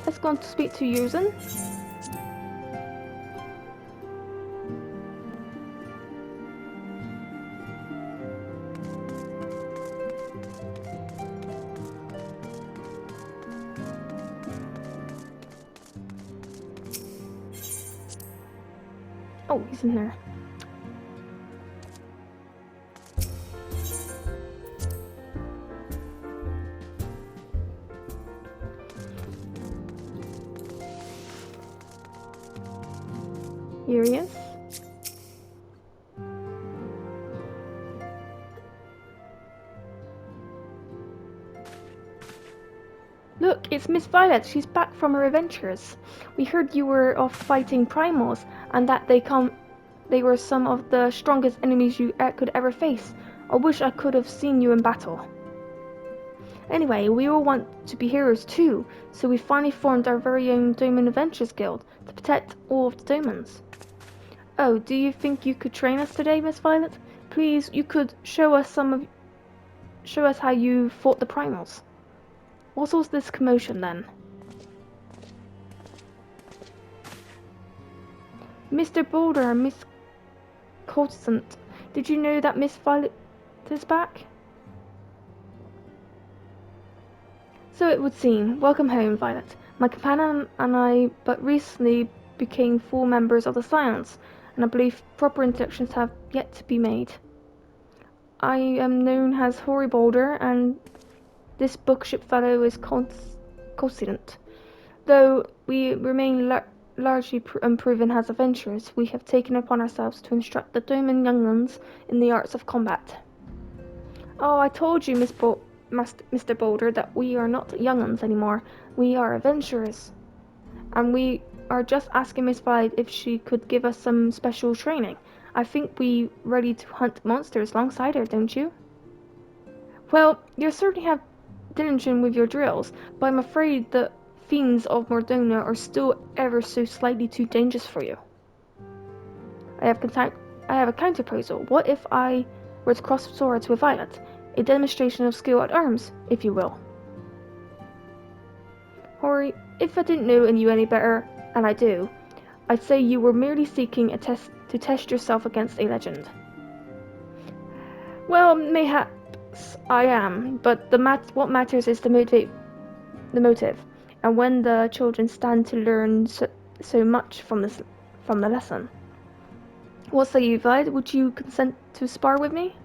Let's go on to speak to Yuzen. Oh, he's in there. Here he is. Look, it's Miss Violet. She's back from her adventures. We heard you were off fighting primals, and that they were some of the strongest enemies you could ever face. I wish I could have seen you in battle. Anyway, we all want to be heroes too, so we finally formed our very own Doman Adventures Guild to protect all of the Domans. Oh, do you think you could train us today, Miss Violet? Please, you could show us how you fought the primals. What was this commotion then? Mr. Boulder and Miss Constant, did you know that Miss Violet is back? So it would seem. Welcome home, Violet. My companion and I but recently became full members of the Science, and I believe proper introductions have yet to be made. I am known as Hoary Boulder, and this bookship fellow is Constant. Though we remain largely unproven as adventurers, we have taken upon ourselves to instruct the Doman younglings in the arts of combat. Oh, I told you, Mr. Boulder, that we are not younguns anymore. We are adventurers. And we are just asking Miss Violet if she could give us some special training. I think we're ready to hunt monsters alongside her, don't you? Well, you certainly have diligence with your drills, but I'm afraid the fiends of Mordona are still ever so slightly too dangerous for you. I have a counter proposal. What if I were to cross swords with Violet? A demonstration of skill at arms, if you will. Hoary, if I didn't know you any better, and I do, I'd say you were merely seeking to test yourself against a legend. Well, mayhaps I am, but what matters is the motive, and when the children stand to learn so much from the lesson. What say you, Violet? Would you consent to spar with me?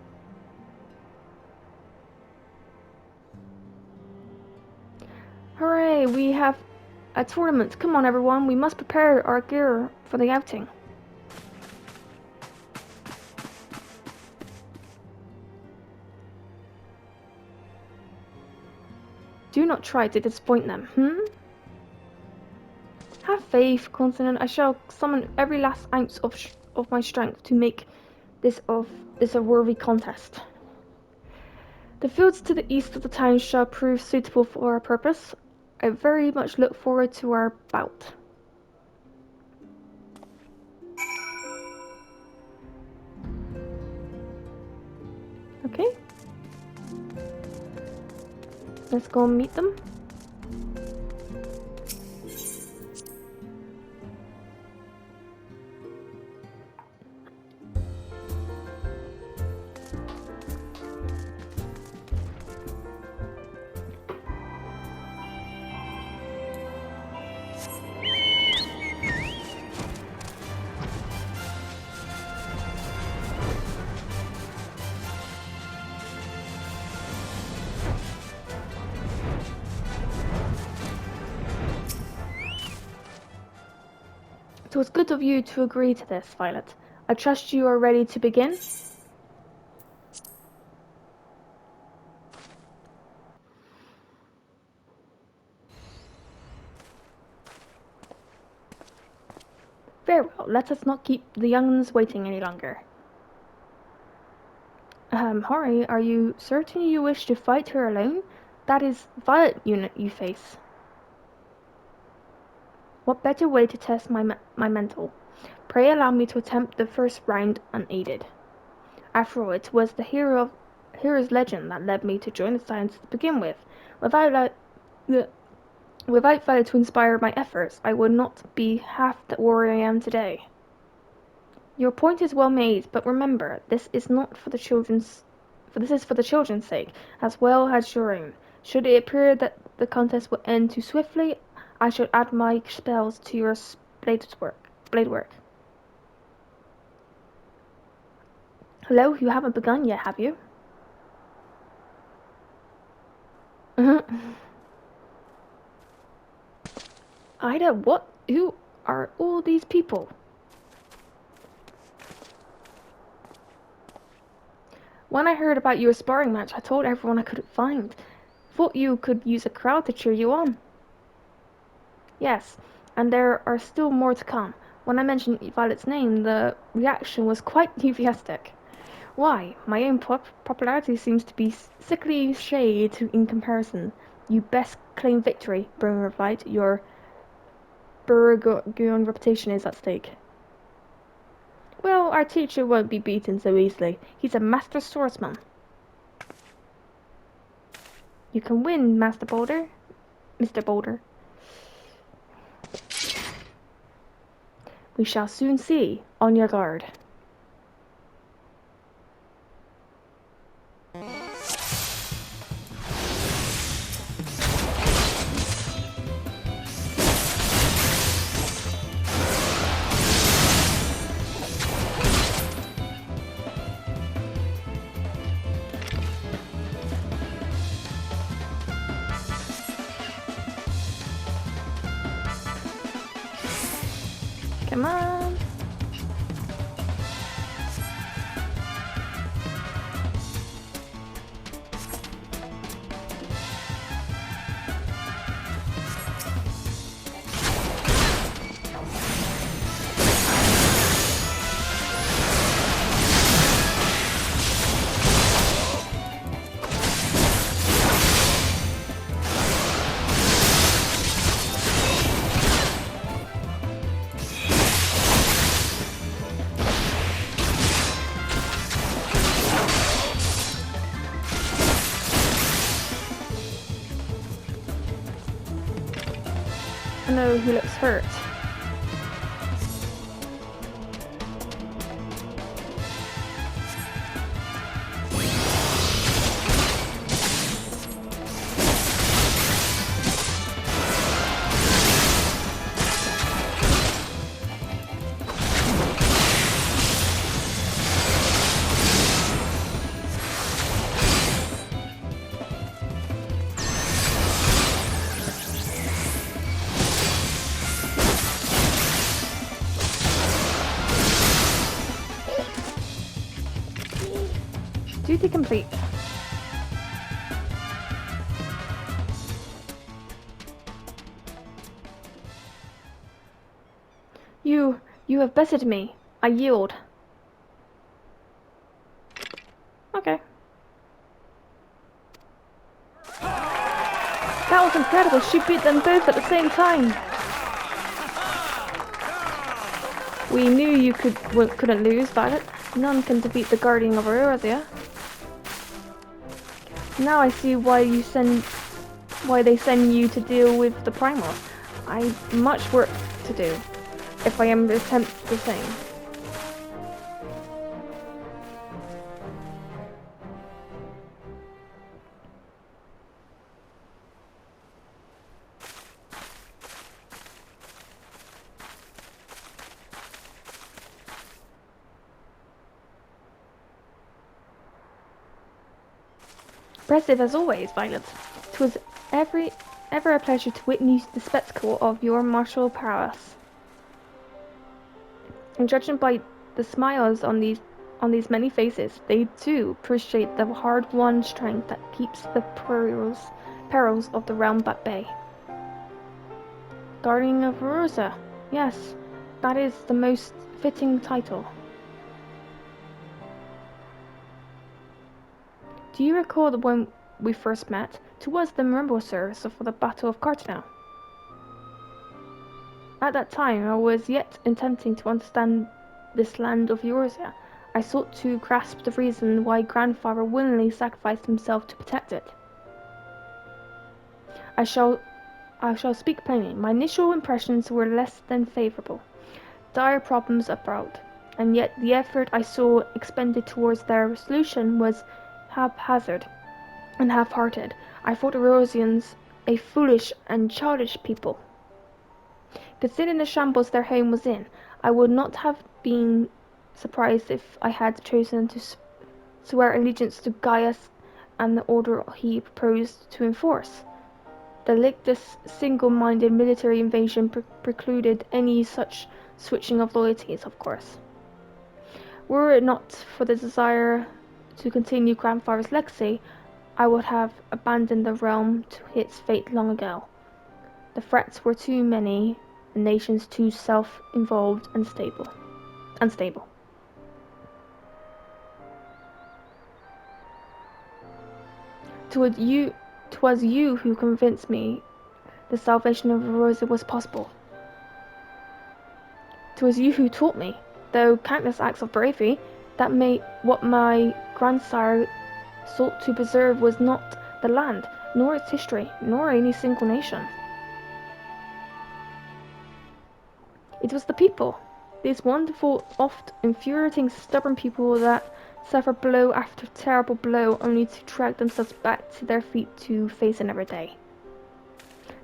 Hooray, we have a tournament. Come on, everyone, we must prepare our gear for the outing. Do not try to disappoint them, Have faith, Consonant. I shall summon every last ounce of my strength to make this a worthy contest. The fields to the east of the town shall prove suitable for our purpose. I very much look forward to our bout. Okay. Let's go and meet them. So it's good of you to agree to this, Violet. I trust you are ready to begin? Very well, let us not keep the young ones waiting any longer. Hori, are you certain you wish to fight her alone? That is Violet you face. What better way to test my mental? Pray allow me to attempt the first round unaided. After all, it was the hero's legend that led me to join the Science to begin with. Without Violet to inspire my efforts, I would not be half the warrior I am today. Your point is well made, but remember, this is for the children's sake, as well as your own. Should it appear that the contest will end too swiftly, I should add my spells to your blade work. Hello, you haven't begun yet, have you? Ida, what? Who are all these people? When I heard about your sparring match, I told everyone I couldn't find. Thought you could use a crowd to cheer you on. Yes, and there are still more to come. When I mentioned Violet's name, the reaction was quite enthusiastic. Why, my own popularity seems to be sickly shade in comparison. You best claim victory, Bruin replied. Your Burgundian reputation is at stake. Well, our teacher won't be beaten so easily. He's a master swordsman. You can win, Mr. Boulder. We shall soon see. On your guard. Come on. I know who looks hurt. Duty complete. You have bested me. I yield. Okay. That was incredible. She beat them both at the same time. We knew you couldn't lose, Violet. None can defeat the Guardian of Eorzea. Now I see why they send you to deal with the Primal. I've much work to do, if I am to attempt the same. Impressive as always, Violet. It was ever a pleasure to witness the spectacle of your martial prowess. And judging by the smiles on these many faces, they too appreciate the hard-won strength that keeps the perils of the realm at bay. Guardian of Eorzea. Yes, that is the most fitting title. Do you recall that when we first met? Towards the memorial service for the Battle of Cartnell. At that time, I was yet attempting to understand this land of Eorzea. I sought to grasp the reason why grandfather willingly sacrificed himself to protect it. I I shall speak plainly. My initial impressions were less than favourable. Dire problems abroad, and yet the effort I saw expended towards their solution was haphazard and half-hearted. I thought the Rosians a foolish and childish people. Considering the shambles their home was in, I would not have been surprised if I had chosen to swear allegiance to Gaius and the order he proposed to enforce. This single-minded military invasion precluded any such switching of loyalties, of course. Were it not for the desire to continue grandfather's legacy, I would have abandoned the realm to its fate long ago. The threats were too many, the nations too self-involved and unstable. Twas you who convinced me the salvation of Rosa was possible. 'Twas you who taught me, though countless acts of bravery, that what my grandsire sought to preserve was not the land, nor its history, nor any single nation. It was the people, these wonderful, oft infuriating, stubborn people that suffer blow after terrible blow only to drag themselves back to their feet to face another day.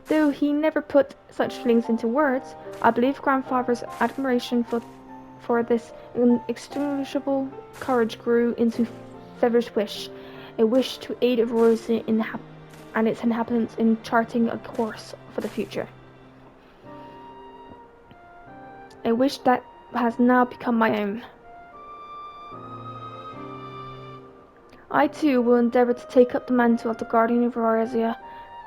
Though he never put such feelings into words, I believe grandfather's admiration for this inextinguishable courage grew into feverish wish, a wish to aid Rosa and its inhabitants in charting a course for the future. A wish that has now become my own. I too will endeavour to take up the mantle of the guardian of Eurasia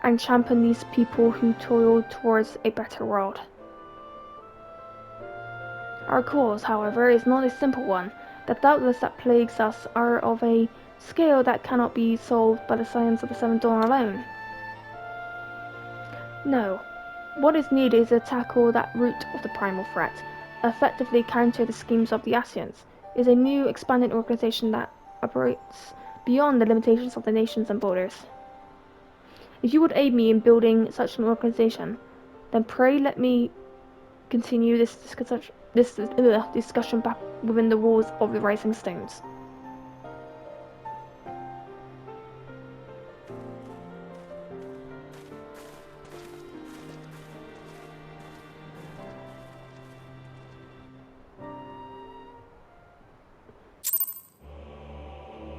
and champion these people who toil towards a better world. Our cause, however, is not a simple one. The doubtless that plagues us are of a scale that cannot be solved by the science of the Seventh Dawn alone. No, what is needed is to tackle that root of the primal threat, effectively counter the schemes of the Asians, is a new expanded organization that operates beyond the limitations of the nations and borders. If you would aid me in building such an organization, then pray let me continue this discussion back within the walls of the Rising Stones.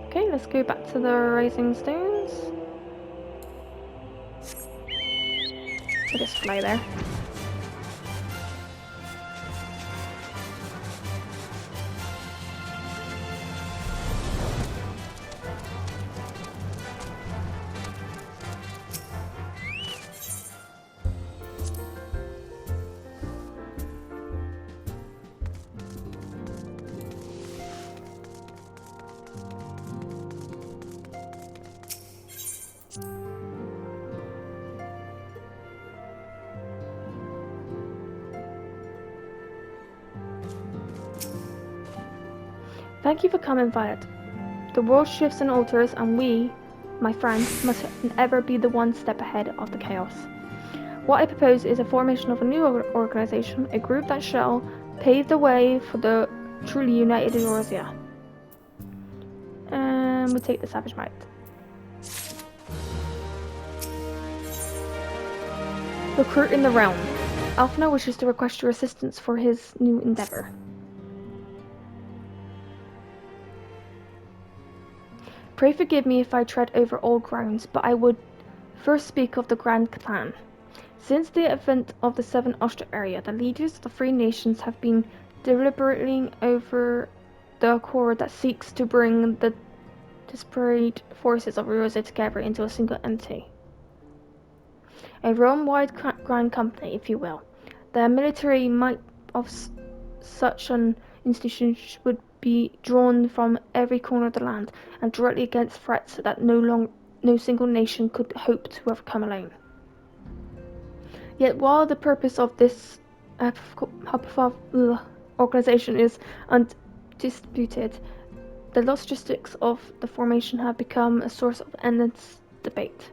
Okay, let's go back to the Rising Stones. I'll just fly there. Thank you for coming, Violet. The world shifts and alters, and we, my friend, must ever be the one step ahead of the chaos. What I propose is a formation of a new organization, a group that shall pave the way for the truly united Eurasia. And we take the Savage Might. Recruit in the realm. Alphna wishes to request your assistance for his new endeavor. Pray forgive me if I tread over old grounds, but I would first speak of the Grand Plan. Since the advent of the Seven Oster area, the leaders of the three nations have been deliberating over the accord that seeks to bring the disparate forces of Eurasia together into a single entity. A realm-wide grand company, if you will. The military might of such an institution would be drawn from every corner of the land and directly against threats that no single nation could hope to overcome alone. Yet while the purpose of this organization is undisputed, the logistics of the formation have become a source of endless debate.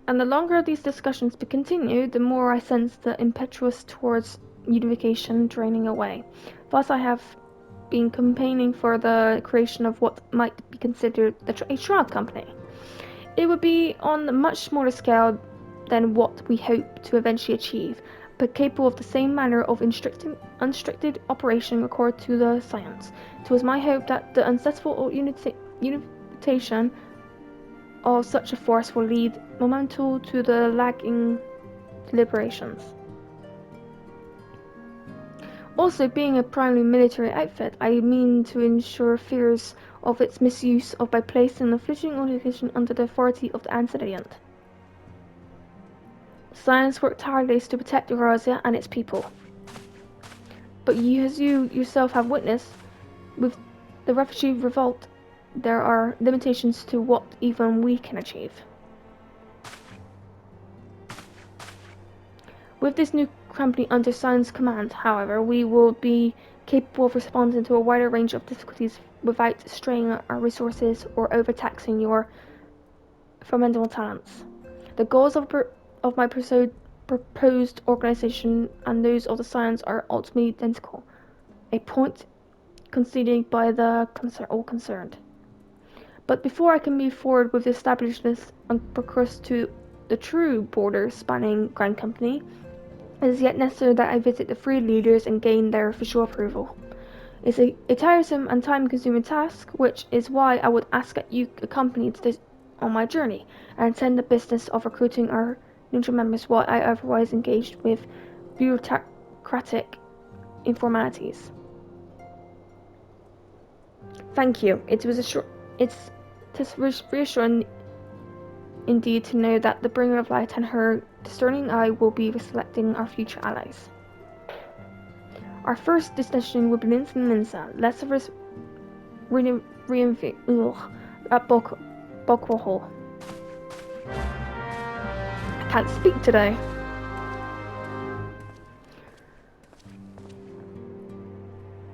And the longer these discussions continue, the more I sense the impetus towards unification draining away. Thus, I have been campaigning for the creation of what might be considered a child company. It would be on a much smaller scale than what we hope to eventually achieve, but capable of the same manner of unrestricted operation according to the science. It was my hope that the unsuccessful unification of such a force will lead momentum to the lagging deliberations. Also, being a primarily military outfit, I mean to ensure fears of its misuse by placing the fledgling organization under the authority of the antecedent. Science worked tirelessly to protect Eurasia and its people. But as you yourself have witnessed, with the refugee revolt, there are limitations to what even we can achieve. With this new company under Science Command, however, we will be capable of responding to a wider range of difficulties without straining our resources or overtaxing your formidable talents. The goals of my proposed organization and those of the Science are ultimately identical, a point conceded by all concerned. But before I can move forward with the establishment and progress to the true border-spanning Grand Company, it is yet necessary that I visit the three leaders and gain their official approval. It's a tiresome and time-consuming task, which is why I would ask that you accompany this on my journey and attend the business of recruiting our neutral members while I otherwise engaged with bureaucratic informalities. Thank you. It's reassuring indeed to know that the bringer of light and her discerning eye will be selecting our future allies. Our first destination will be Linsa, less of us at Bokwahol. I can't speak today.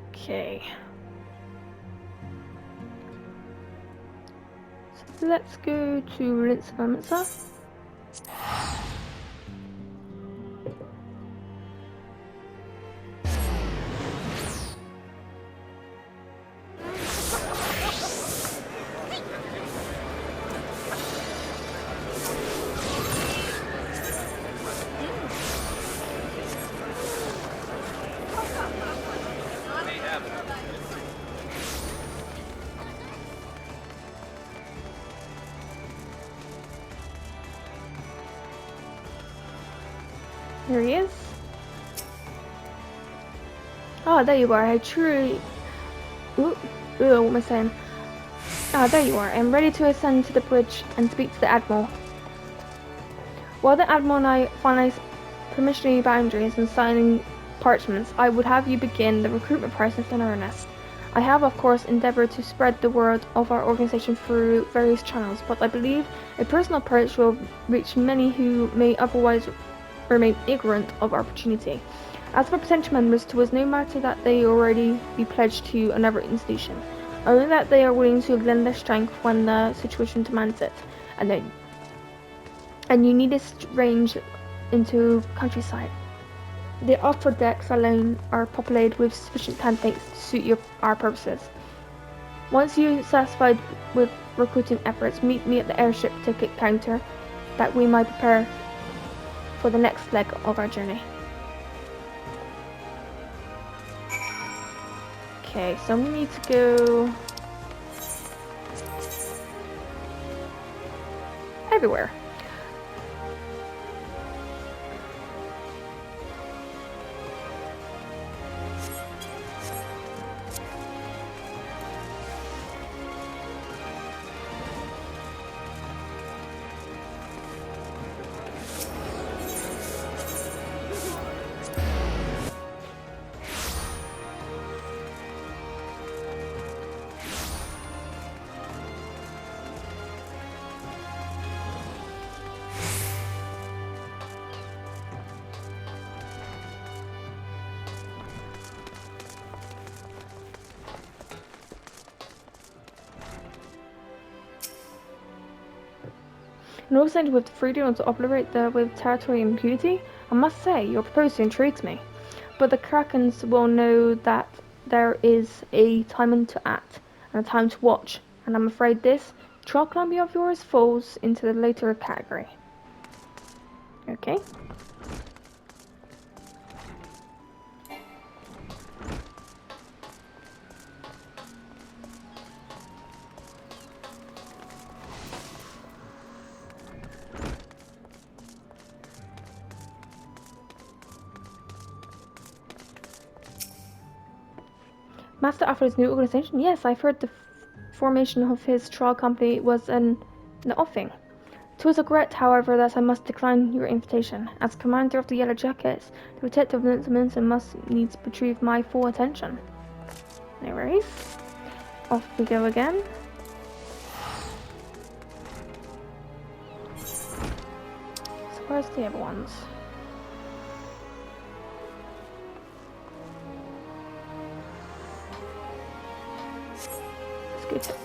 Okay. So let's go to Linsa. Here he is. Oh, there you are. I truly... what am I saying? Ah, there you are. I'm ready to ascend to the bridge and speak to the Admiral. While the Admiral and I finalize permissionary boundaries and signing parchments, I would have you begin the recruitment process in earnest. I have, of course, endeavored to spread the word of our organization through various channels, but I believe a personal approach will reach many who may otherwise remain ignorant of our opportunity. As for potential members, it was no matter that they already be pledged to another institution, only that they are willing to lend their strength when the situation demands it, and you need to range into countryside. The upper decks alone are populated with sufficient candidates to suit our purposes. Once you're satisfied with recruiting efforts, meet me at the airship ticket counter that we might prepare for the next leg of our journey. Okay, so we need to go everywhere. and also with the freedom to operate with territory impunity. I must say, your proposal intrigues me. But the Krakens will know that there is a time to act and a time to watch, and I'm afraid this trial climbing of yours falls into the later category. Okay. Master after his new organization? Yes, I've heard the formation of his trial company was an offing. 'Twas a regret, however, that I must decline your invitation. As commander of the Yellow Jackets, the protective Minson must needs retrieve my full attention. No worries. Off we go again. So where's the other ones? That's good.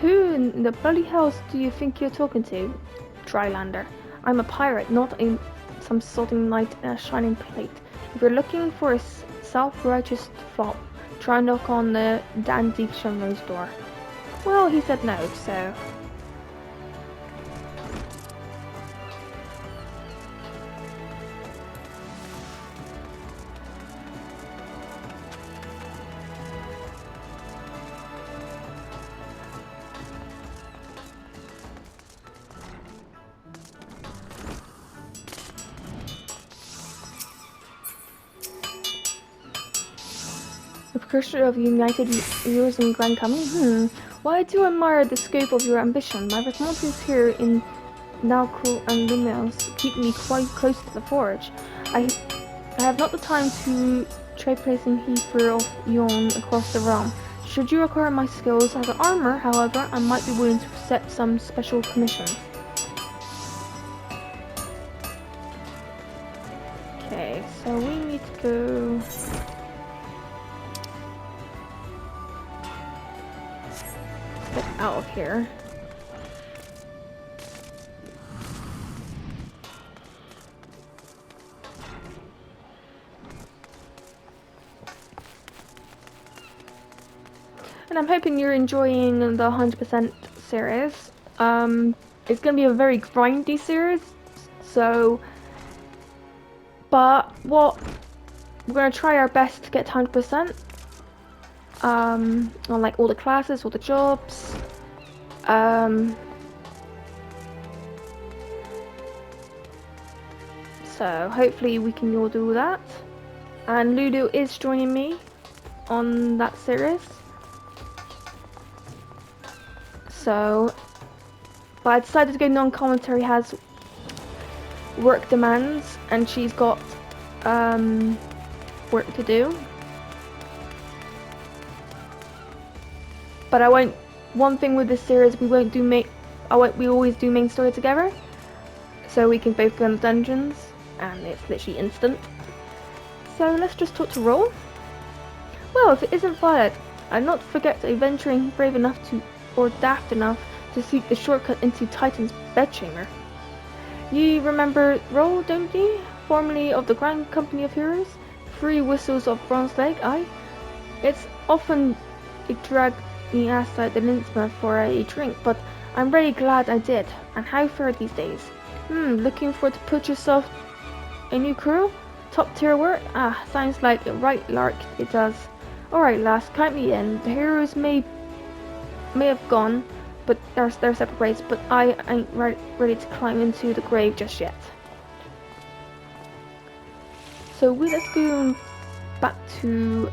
Who in the bloody hells do you think you're talking to, Drylander? I'm a pirate, not some sorting knight in a shining plate. If you're looking for a self-righteous fop, try and knock on the dandy Shamro's door. Well, he said no, so... The precursor of united yours and grand company? Well, I do admire the scope of your ambition. My responsibilities here in Nalco and Lumels keep me quite close to the forge. I have not the time to try placing Heifer of Yon across the realm. Should you require my skills as an armor, however, I might be willing to accept some special commission. Okay, so we need to go... out of here. And I'm hoping you're enjoying the 100% series. It's gonna be a very grindy series, so... But what... We're gonna try our best to get 100%. On like all the classes, all the jobs. So hopefully we can all do that. And Ludo is joining me on that series. So, but I decided to go non-commentary, has work demands and she's got work to do. But I won't. One thing with this series, we won't do we always do main story together, so we can both go in the dungeons, and it's literally instant. So let's just talk to Roll. Well, if it isn't Violet, I'd not forget adventuring brave enough to, or daft enough to seek the shortcut into Titan's bedchamber. You remember Roll, don't you? Formerly of the Grand Company of Heroes, 3 whistles of Bronze Leg. Aye, it's often a drag me outside the Linzma for a drink, but I'm very glad I did. And how fare these days? Looking for to put yourself a new crew? Top tier work? Ah, sounds like a right lark, it does. Alright lass, count me in. The heroes may have gone, but they're separate ways, but I ain't ready to climb into the grave just yet. So let's go back to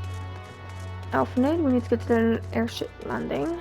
Alpha Node. We need to go to the airship landing.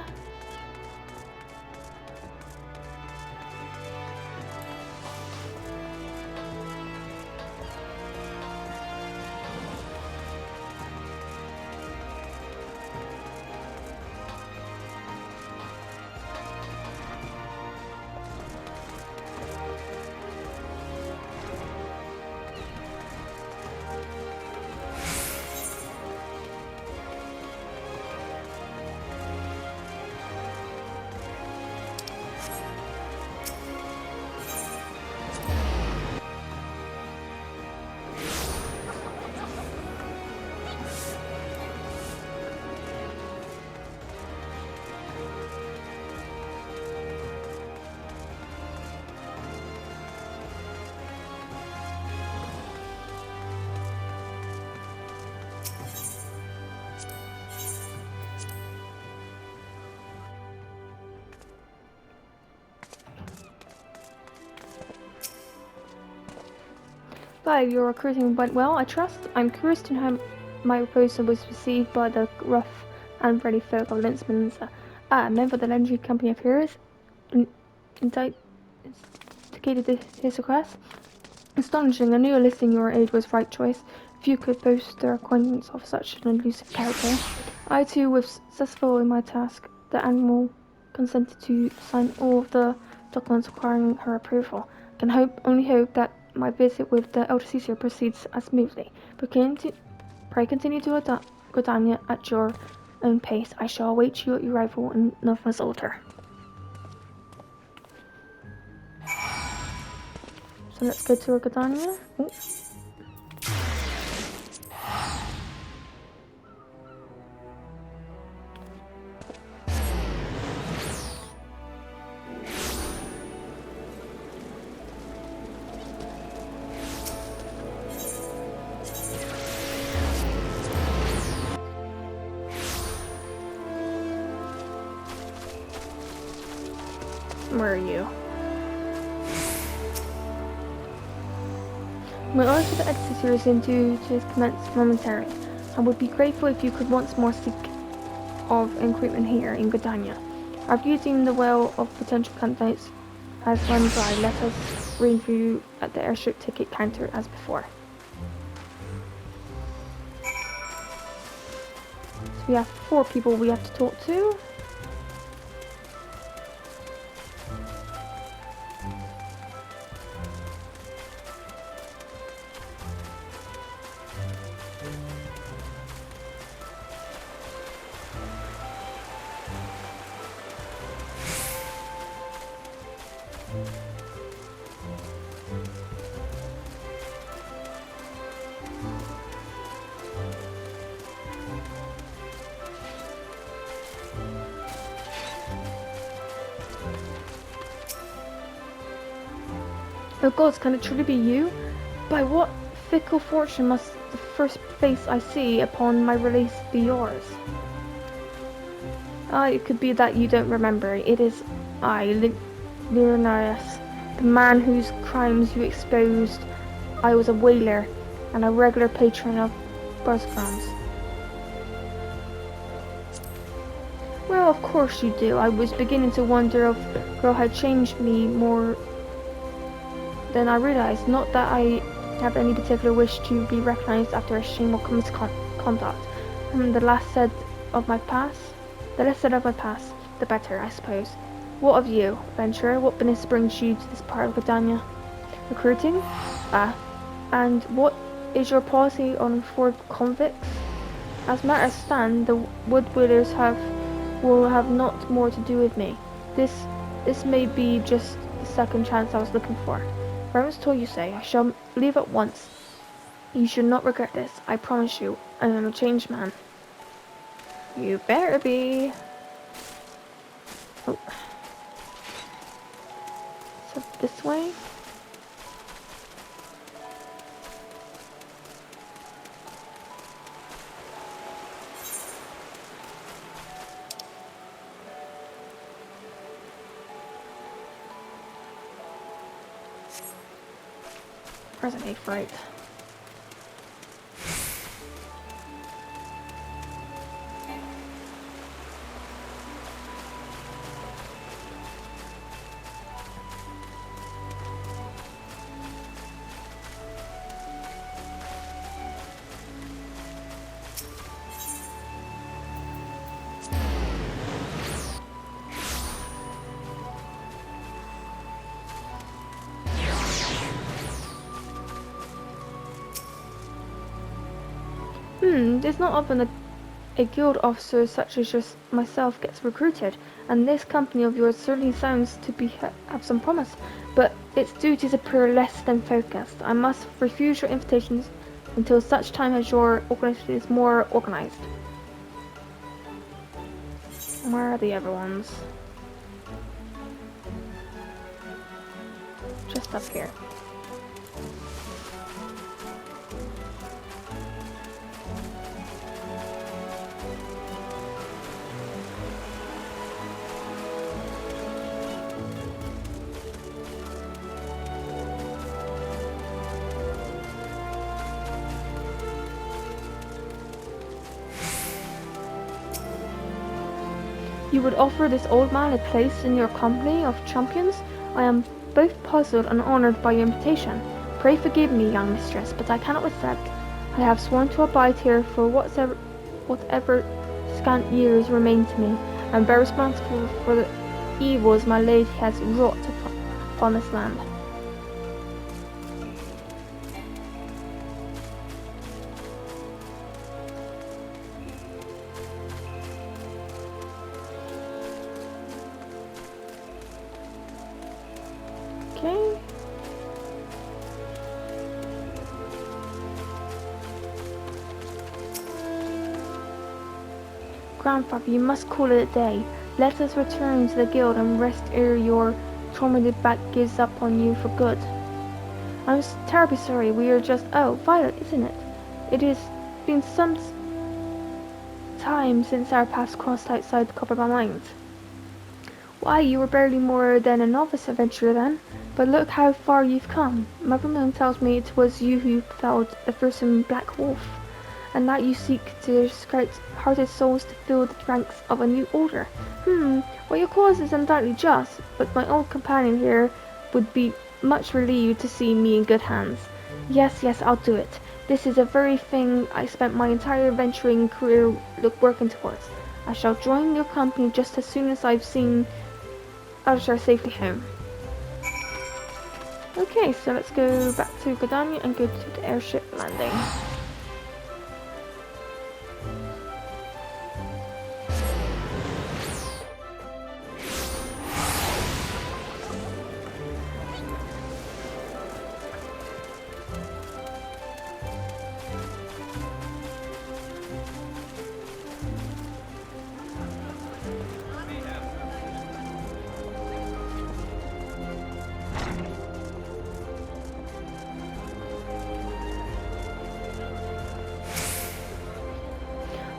5. Your recruiting went well, I trust. I'm curious to know how my proposal was received by the rough and ready folk of Linzman's. A member of the legendary company of heroes indicated his request. Astonishing, I knew enlisting your aid was right choice. Few could boast their acquaintance of such an elusive character. I too was successful in my task. The animal consented to sign all of the documents requiring her approval. I can only hope that my visit with the Elder Caesar proceeds as smoothly. Pray continue to Gridania at your own pace. I shall await you at your arrival in Nova's altar. So let's go to Gridania. Where are you? My orders for the editor is in due to commence momentarily. I would be grateful if you could once more seek of recruitment here in Gridania. After using the well of potential candidates has run dry, let us ring through at the airship ticket counter as before. So we have 4 people we have to talk to. Oh gods, can it truly be you? By what fickle fortune must the first face I see upon my release be yours? It could be that you don't remember. It is I, Leonidas, the man whose crimes you exposed. I was a whaler and a regular patron of buzzgrounds. Well, of course you do. I was beginning to wonder if the girl had changed me more than I realized. Not that I have any particular wish to be recognized after a shameful misconduct. The less said of my past, the better, I suppose. What of you, adventurer? What business brings you to this part of Gridania? Recruiting? And what is your policy on Ford convicts? As matters stand, the Woodwillers will have not more to do with me. This may be just the second chance I was looking for. Wherever told you say, I shall leave at once. You should not regret this, I promise you. I am a changed man. You better be. Oh. So this way. Resonate right. It's not often a guild officer such as just myself gets recruited, and this company of yours certainly sounds to have some promise, but its duties appear less than focused. I must refuse your invitations until such time as your organization is more organized. Where are the other ones? Just up here. You would offer this old man a place in your company of champions? I am both puzzled and honoured by your invitation. Pray forgive me, young mistress, but I cannot accept. I have sworn to abide here for whatever scant years remain to me. I am very responsible for the evils my lady has wrought upon this land. Okay. Grandfather, you must call it a day. Let us return to the guild and rest ere your tormented back gives up on you for good. I'm terribly sorry, we are just— oh, Violet, isn't it? It has been some time since our paths crossed outside the Copper Mines. Why, you were barely more than a novice adventurer then, but look how far you've come. Mother Moon tells me it was you who felled the fearsome black wolf, and that you seek to scout hearted souls to fill the ranks of a new order. Well, your cause is undoubtedly just, but my old companion here would be much relieved to see me in good hands. Yes, I'll do it. This is the very thing I spent my entire adventuring career working towards. I shall join your company just as soon as I've seen Alishar safely home. Okay, so let's go back to Godania and go to the airship landing.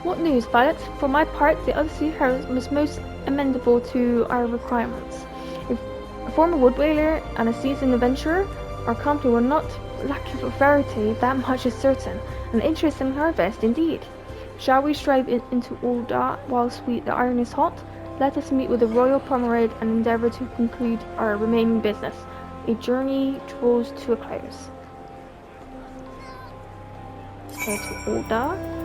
What news, Violet? For my part, the other sea heroes was most amenable to our requirements. A former woodwhaler and a seasoned adventurer, our company will not lack for variety, that much is certain. An interesting harvest, indeed. Shall we strive into Ul'dah whilst the iron is hot? Let us meet with the royal promenade and endeavour to conclude our remaining business. A journey draws to a close. Let's go to Ul'dah.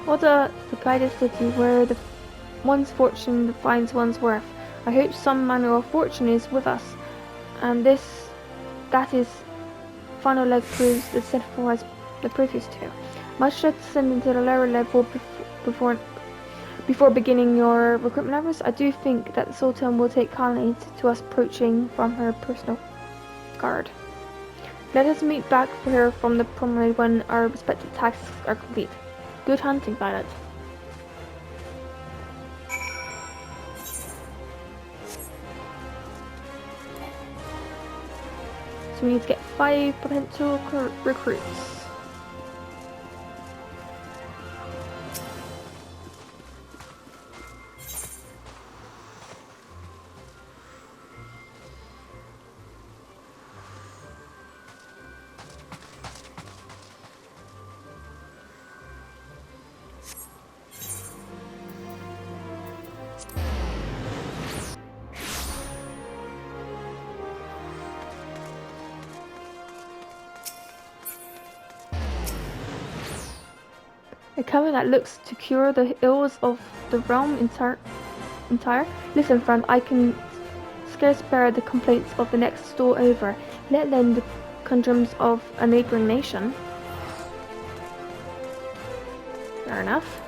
Ul'dah, the guided city where the one's fortune defines one's worth. I hope some manner of fortune is with us, and that is final leg proves the sinful as the previous two. Much to descend into the lower level before beginning your recruitment efforts. I do think that the Sultan will take kindly to us approaching from her personal guard. Let us meet back here from the promenade when our respective tasks are complete. Good hunting, Violet. So we need to get 5 potential recruits. A cover that looks to cure the ills of the realm entire. Listen, friend, I can scarce bear the complaints of the next door over, let alone the conundrums of a neighbouring nation. Fair enough.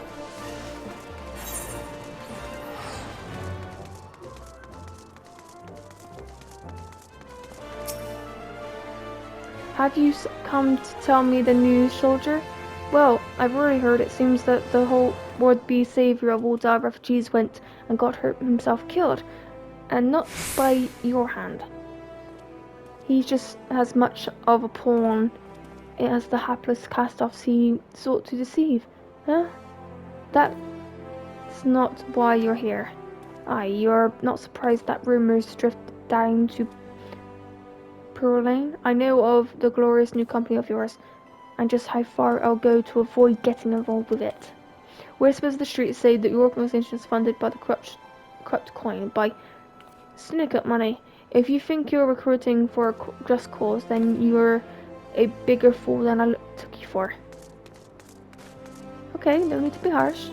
Have you come to tell me the news, soldier? Well, I've already heard. It seems that the whole would-be savior of all the refugees went and got himself killed, and not by your hand. He just as much of a pawn as the hapless cast-offs he sought to deceive. Huh? That's not why you're here. Aye, you're not surprised that rumors drift down to Pearlane. I know of the glorious new company of yours, and just how far I'll go to avoid getting involved with it. Whispers the streets say that your organization is funded by the corrupt coin, by syndicate money. If you think you're recruiting for a just cause, then you're a bigger fool than I took you for. Okay, no need to be harsh.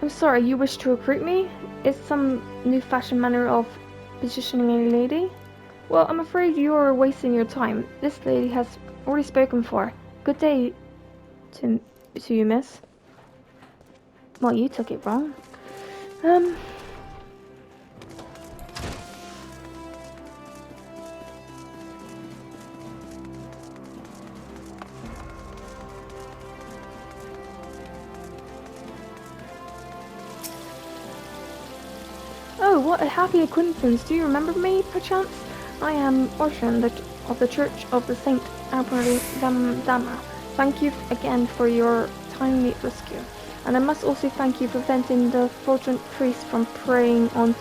I'm sorry, you wish to recruit me? Is some new-fashioned manner of positioning a lady? Well, I'm afraid you're wasting your time. This lady has already spoken for. Good day to you, miss. Well, you took it wrong. Oh, what a happy acquaintance. Do you remember me, perchance? I am Orson of the Church of the Saint Dama. Thank you again for your timely rescue. And I must also thank you for preventing the fraudulent priest from preying on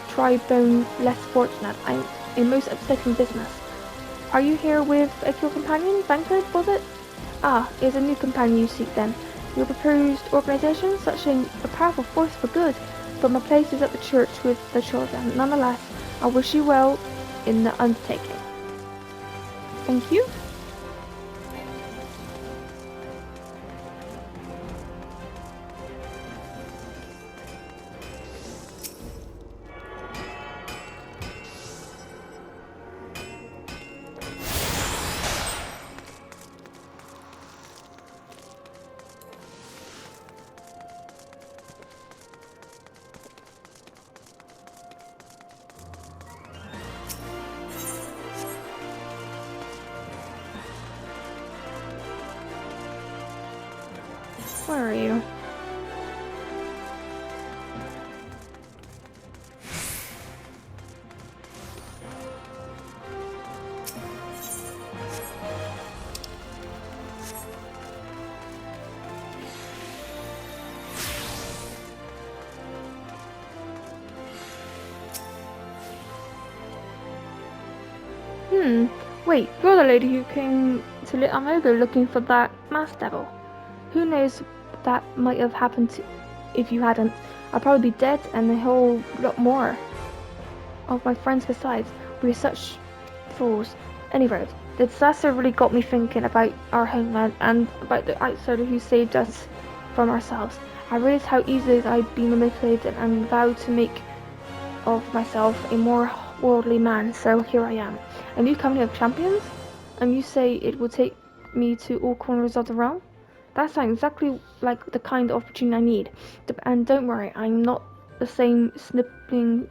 tribune less fortunate. I'm a most upsetting business. Are you here with your companion? Bankard, was it? Ah, it is a new companion you seek then. Your proposed organization? Such a powerful force for good. But my place is at the church with the children. Nonetheless, I wish you well in the undertaking. Thank you. Where are you? Wait, you're the lady who came to Little Amogo looking for that masked devil. Who knows what that might have happened to if you hadn't. I'd probably be dead and a whole lot more of my friends besides. We're such fools. Anyway, the disaster really got me thinking about our homeland and about the outsider who saved us from ourselves. I realized how easily I'd be manipulated and vowed to make of myself a more worldly man, so here I am. A new company of champions? And you say it will take me to all corners of the realm? That sounds exactly like the kind of opportunity I need. And don't worry, I'm not the same stripling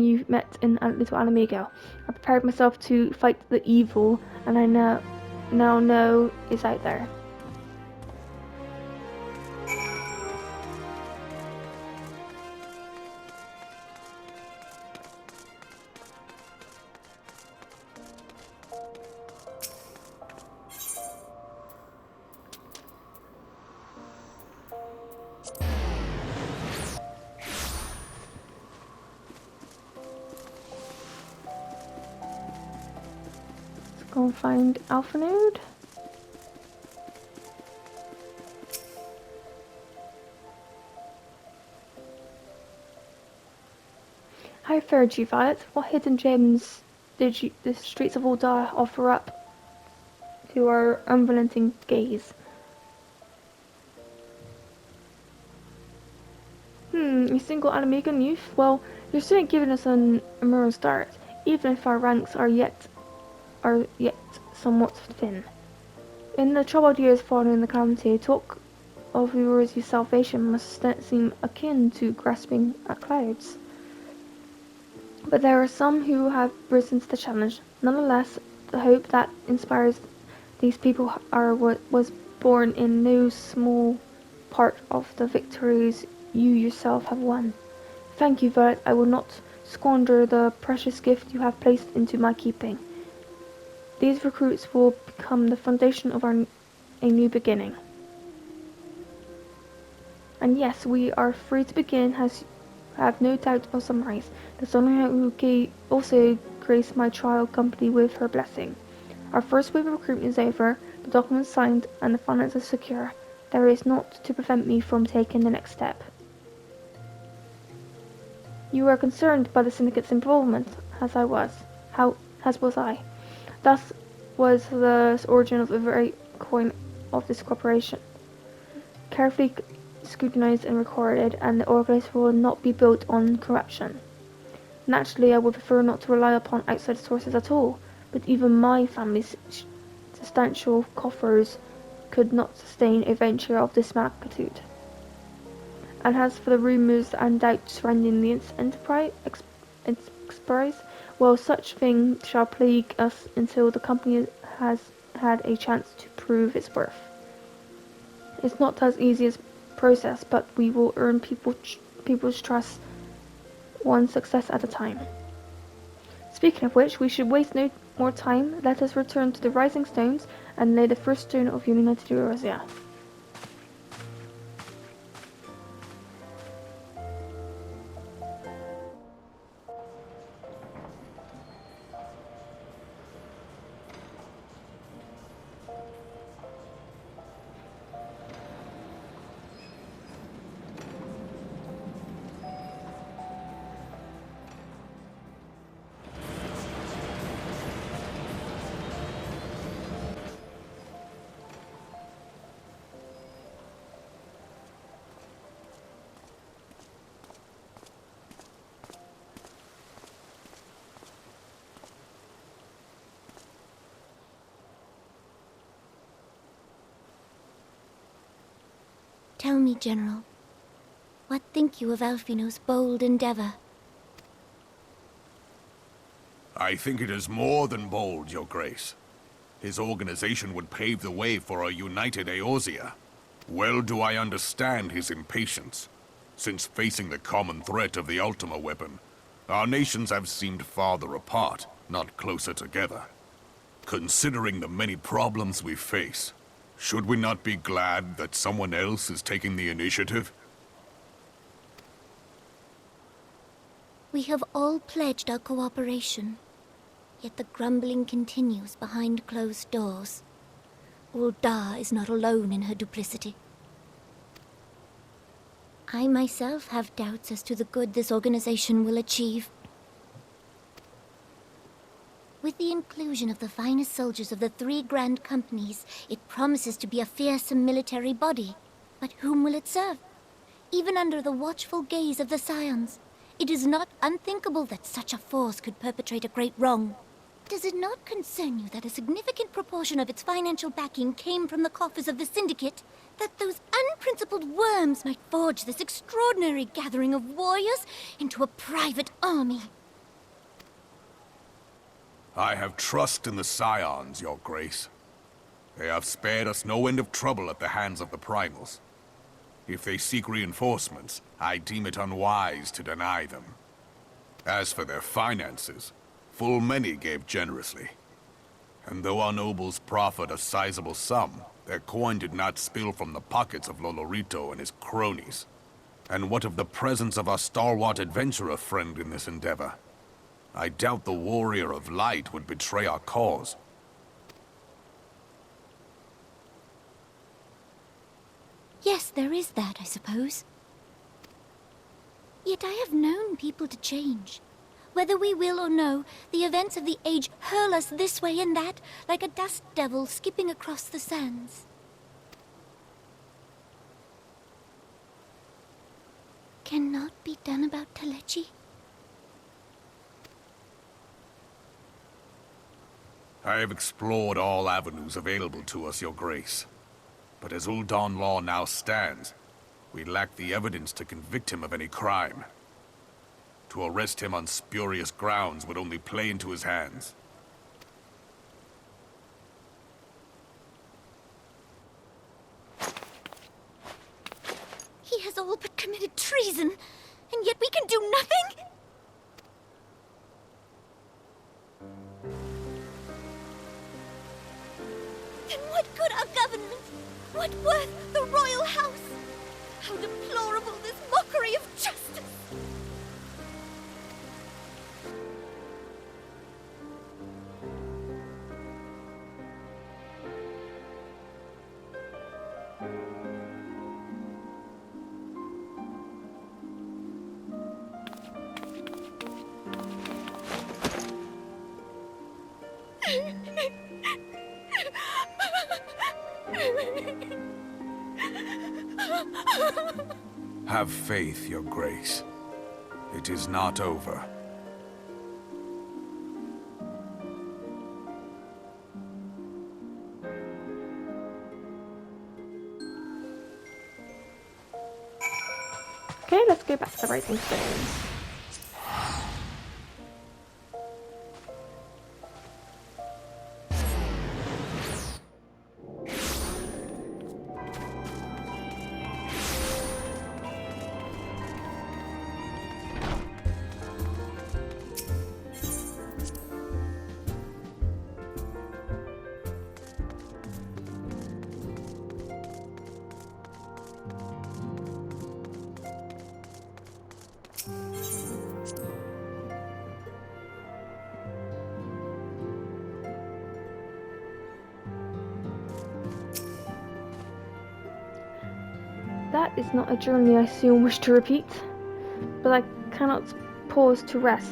you met in Little Alamigo. I prepared myself to fight the evil, and I now know it's out there. Go and find Alpha Node. How fared you, Violet? What hidden gems did the streets of Ul'dah offer up to our unrelenting gaze? A single Alamigan youth? Well, you're certainly giving us a moral start, even if our ranks are yet somewhat thin. In the troubled years following the calamity, talk of yours salvation must seem akin to grasping at clouds. But there are some who have risen to the challenge. Nonetheless, the hope that inspires these people was born in no small part of the victories you yourself have won. Thank you, Violet. I will not squander the precious gift you have placed into my keeping. These recruits will become the foundation of a new beginning. And yes, we are free to begin, have no doubt or surmise. The Sonia who also graced my trial company with her blessing. Our first wave of recruitment is over, the documents signed, and the finances secure. There is naught to prevent me from taking the next step. You were concerned by the syndicate's involvement, as was I. Thus was the origin of the very coin of this corporation. Carefully scrutinized and recorded, and the organization will not be built on corruption. Naturally, I would prefer not to rely upon outside sources at all, but even my family's substantial coffers could not sustain a venture of this magnitude. And as for the rumours and doubts surrounding the enterprise, well, such things shall plague us until the company has had a chance to prove its worth. It's not as easy as process, but we will earn people's trust one success at a time. Speaking of which, we should waste no more time. Let us return to the Rising Stones and lay the first stone of United Eurasia. Tell me, General, what think you of Alfino's bold endeavor? I think it is more than bold, Your Grace. His organization would pave the way for a united Eorzea. Well do I understand his impatience. Since facing the common threat of the Ultima weapon, our nations have seemed farther apart, not closer together. Considering the many problems we face, should we not be glad that someone else is taking the initiative? We have all pledged our cooperation, yet the grumbling continues behind closed doors. Ul'dah is not alone in her duplicity. I myself have doubts as to the good this organization will achieve. With the inclusion of the finest soldiers of the 3 grand companies, it promises to be a fearsome military body. But whom will it serve? Even under the watchful gaze of the Scions, it is not unthinkable that such a force could perpetrate a great wrong. Does it not concern you that a significant proportion of its financial backing came from the coffers of the Syndicate? That those unprincipled worms might forge this extraordinary gathering of warriors into a private army? I have trust in the Scions, Your Grace. They have spared us no end of trouble at the hands of the Primals. If they seek reinforcements, I deem it unwise to deny them. As for their finances, full many gave generously. And though our nobles proffered a sizable sum, their coin did not spill from the pockets of Lolorito and his cronies. And what of the presence of our stalwart adventurer friend in this endeavor? I doubt the Warrior of Light would betray our cause. Yes, there is that, I suppose. Yet I have known people to change. Whether we will or no, the events of the age hurl us this way and that, like a dust devil skipping across the sands. Cannot be done about Telechi? I have explored all avenues available to us, Your Grace. But as Ul'dahn law now stands, we lack the evidence to convict him of any crime. To arrest him on spurious grounds would only play into his hands. He has all but committed treason, and yet we can do nothing? Then what good our government? What worth the royal house? How deplorable this mockery of justice! Have faith, Your Grace. It is not over. Okay, let's go back to the writing stones. That is not a journey I soon wish to repeat, but I cannot pause to rest.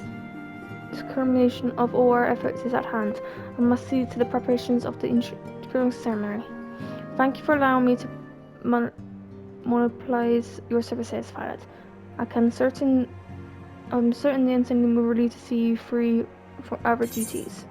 The culmination of all our efforts is at hand. I must see to the preparations of the inscription ceremony. Thank you for allowing me to monopolize your services, Violet. I'm certain the intending will relieve to see you free for other duties.